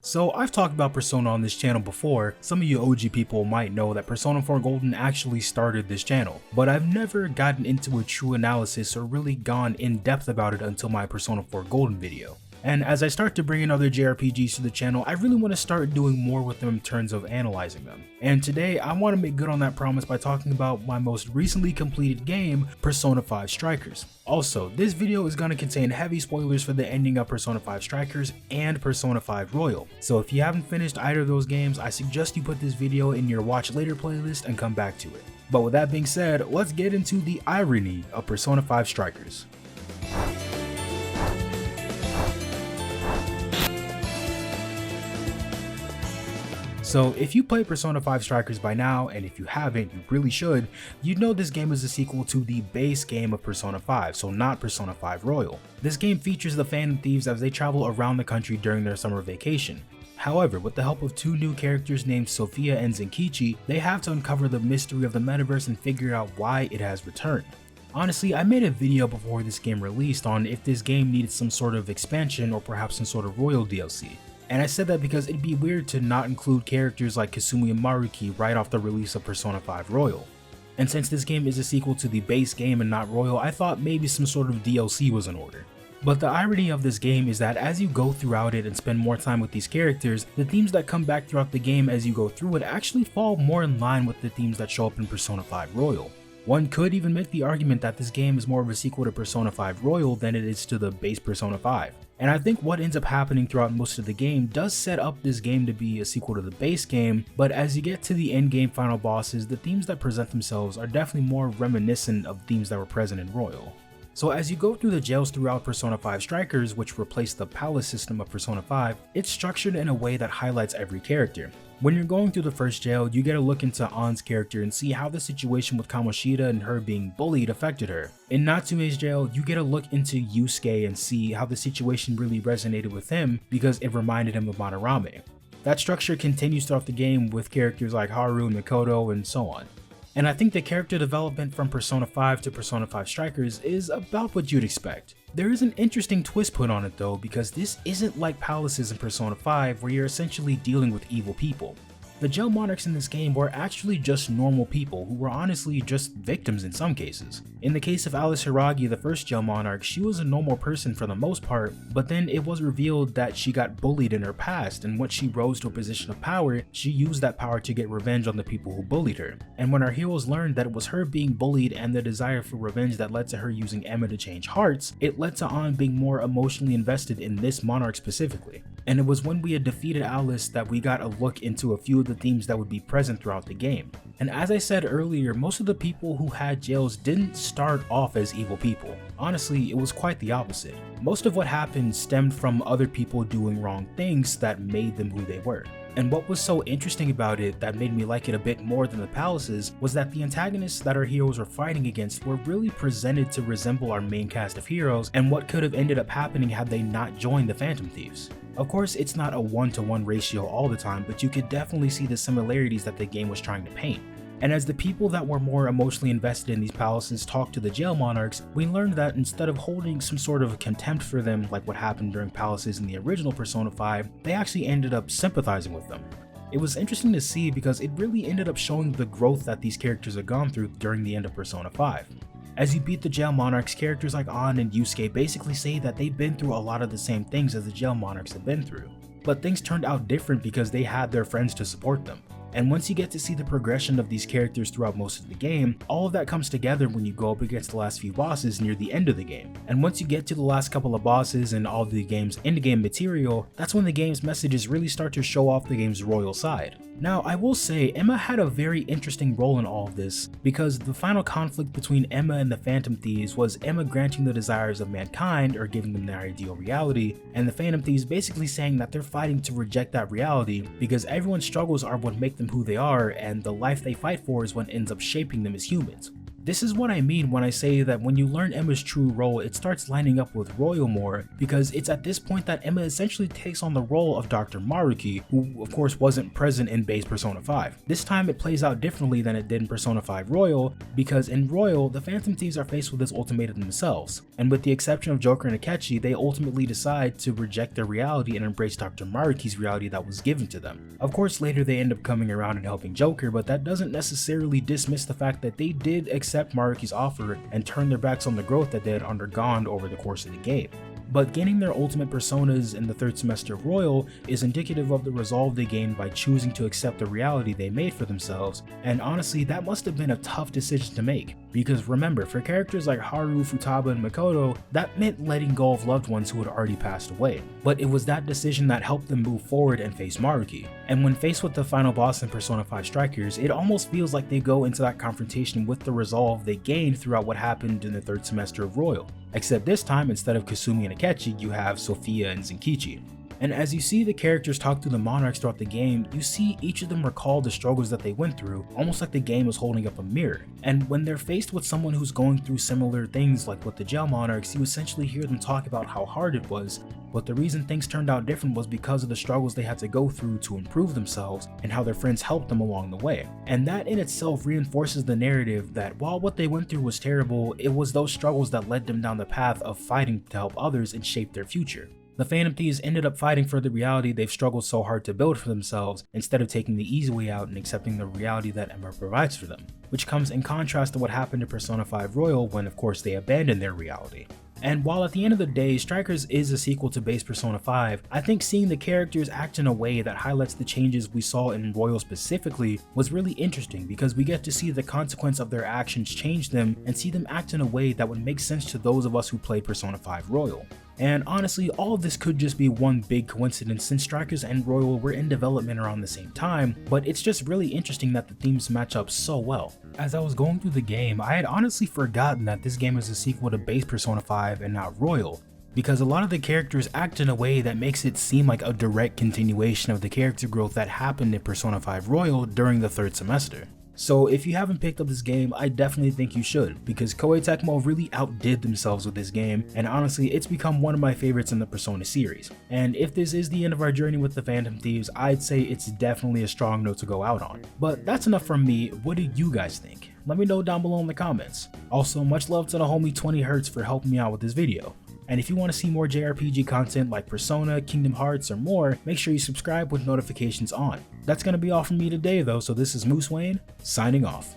So I've talked about Persona on this channel before. Some of you OG people might know that Persona 4 Golden actually started this channel, but I've never gotten into a true analysis or really gone in depth about it until my Persona 4 Golden video. And as I start to bring in other JRPGs to the channel, I really want to start doing more with them in terms of analyzing them. And today, I want to make good on that promise by talking about my most recently completed game, Persona 5 Strikers. Also, this video is going to contain heavy spoilers for the ending of Persona 5 Strikers and Persona 5 Royal. So if you haven't finished either of those games, I suggest you put this video in your watch later playlist and come back to it. But with that being said, let's get into the irony of Persona 5 Strikers. So if you played Persona 5 Strikers by now, and if you haven't, you really should, you'd know this game is a sequel to the base game of Persona 5, so not Persona 5 Royal. This game features the Phantom Thieves as they travel around the country during their summer vacation. However, with the help of two new characters named Sophia and Zenkichi, they have to uncover the mystery of the metaverse and figure out why it has returned. Honestly, I made a video before this game released on if this game needed some sort of expansion or perhaps some sort of Royal DLC. And I said that because it'd be weird to not include characters like Kasumi and Maruki right off the release of Persona 5 Royal. And since this game is a sequel to the base game and not Royal, I thought maybe some sort of DLC was in order. But the irony of this game is that as you go throughout it and spend more time with these characters, the themes that come back throughout the game as you go through it actually fall more in line with the themes that show up in Persona 5 Royal. One could even make the argument that this game is more of a sequel to Persona 5 Royal than it is to the base Persona 5. And I think what ends up happening throughout most of the game does set up this game to be a sequel to the base game, but as you get to the end game final bosses, the themes that present themselves are definitely more reminiscent of themes that were present in Royal. So as you go through the jails throughout Persona 5 Strikers, which replaced the palace system of Persona 5, it's structured in a way that highlights every character. When you're going through the first jail, you get a look into Ann's character and see how the situation with Kamoshida and her being bullied affected her. In Natsume's jail, you get a look into Yusuke and see how the situation really resonated with him because it reminded him of Madarame. That structure continues throughout the game with characters like Haru and Mikoto and so on. And I think the character development from Persona 5 to Persona 5 Strikers is about what you'd expect. There is an interesting twist put on it though, because this isn't like palaces in Persona 5 where you're essentially dealing with evil people. The jail monarchs in this game were actually just normal people who were honestly just victims in some cases. In the case of Alice Hiragi, the first jail monarch, she was a normal person for the most part, but then it was revealed that she got bullied in her past, and once she rose to a position of power, she used that power to get revenge on the people who bullied her. And when our heroes learned that it was her being bullied and the desire for revenge that led to her using Emma to change hearts, it led to Ann being more emotionally invested in this monarch specifically. And it was when we had defeated Alice that we got a look into a few of the themes that would be present throughout the game. And as I said earlier, most of the people who had jails didn't start off as evil people. Honestly, it was quite the opposite. Most of what happened stemmed from other people doing wrong things that made them who they were. And what was so interesting about it that made me like it a bit more than the palaces was that the antagonists that our heroes were fighting against were really presented to resemble our main cast of heroes and what could have ended up happening had they not joined the Phantom Thieves. Of course, it's not a 1-to-1 ratio all the time, but you could definitely see the similarities that the game was trying to paint. And as the people that were more emotionally invested in these palaces talked to the jail monarchs, we learned that instead of holding some sort of contempt for them like what happened during palaces in the original Persona 5, they actually ended up sympathizing with them. It was interesting to see because it really ended up showing the growth that these characters had gone through during the end of Persona 5. As you beat the jail monarchs, characters like Ann and Yusuke basically say that they've been through a lot of the same things as the jail monarchs have been through. But things turned out different because they had their friends to support them. And once you get to see the progression of these characters throughout most of the game, all of that comes together when you go up against the last few bosses near the end of the game. And once you get to the last couple of bosses and all of the game's endgame material, that's when the game's messages really start to show off the game's royal side. Now, I will say Emma had a very interesting role in all of this, because the final conflict between Emma and the Phantom Thieves was Emma granting the desires of mankind or giving them their ideal reality, and the Phantom Thieves basically saying that they're fighting to reject that reality because everyone's struggles are what make them who they are, and the life they fight for is what ends up shaping them as humans. This is what I mean when I say that when you learn Emma's true role, it starts lining up with Royal more, because it's at this point that Emma essentially takes on the role of Dr. Maruki, who of course wasn't present in base Persona 5. This time it plays out differently than it did in Persona 5 Royal, because in Royal, the Phantom Thieves are faced with this ultimatum themselves, and with the exception of Joker and Akechi, they ultimately decide to reject their reality and embrace Dr. Maruki's reality that was given to them. Of course, later they end up coming around and helping Joker, but that doesn't necessarily dismiss the fact that they did accept Maruki's offer and turn their backs on the growth that they had undergone over the course of the game. But gaining their ultimate personas in the third semester of Royal is indicative of the resolve they gained by choosing to accept the reality they made for themselves, and honestly that must have been a tough decision to make, because remember, for characters like Haru, Futaba, and Makoto, that meant letting go of loved ones who had already passed away. But it was that decision that helped them move forward and face Maruki, and when faced with the final boss in Persona 5 Strikers, it almost feels like they go into that confrontation with the resolve they gained throughout what happened in the third semester of Royal. Except this time, instead of Kasumi and Akechi, you have Sophia and Zenkichi. And as you see the characters talk to the monarchs throughout the game, you see each of them recall the struggles that they went through, almost like the game is holding up a mirror. And when they're faced with someone who's going through similar things like with the jail monarchs, you essentially hear them talk about how hard it was, but the reason things turned out different was because of the struggles they had to go through to improve themselves and how their friends helped them along the way. And that in itself reinforces the narrative that while what they went through was terrible, it was those struggles that led them down the path of fighting to help others and shape their future. The Phantom Thieves ended up fighting for the reality they've struggled so hard to build for themselves, instead of taking the easy way out and accepting the reality that Emma provides for them, which comes in contrast to what happened to Persona 5 Royal when of course they abandoned their reality. And while at the end of the day, Strikers is a sequel to base Persona 5, I think seeing the characters act in a way that highlights the changes we saw in Royal specifically was really interesting, because we get to see the consequence of their actions change them and see them act in a way that would make sense to those of us who play Persona 5 Royal. And honestly, all of this could just be one big coincidence since Strikers and Royal were in development around the same time, but it's just really interesting that the themes match up so well. As I was going through the game, I had honestly forgotten that this game is a sequel to base Persona 5 and not Royal, because a lot of the characters act in a way that makes it seem like a direct continuation of the character growth that happened in Persona 5 Royal during the third semester. So if you haven't picked up this game, I definitely think you should, because Koei Tecmo really outdid themselves with this game, and honestly it's become one of my favorites in the Persona series. And if this is the end of our journey with the Phantom Thieves, I'd say it's definitely a strong note to go out on. But that's enough from me. What do you guys think? Let me know down below in the comments. Also, much love to the homie 20Hz for helping me out with this video. And if you want to see more JRPG content like Persona, Kingdom Hearts, or more, make sure you subscribe with notifications on. That's going to be all from me today though, so this is Moose Wayne, signing off.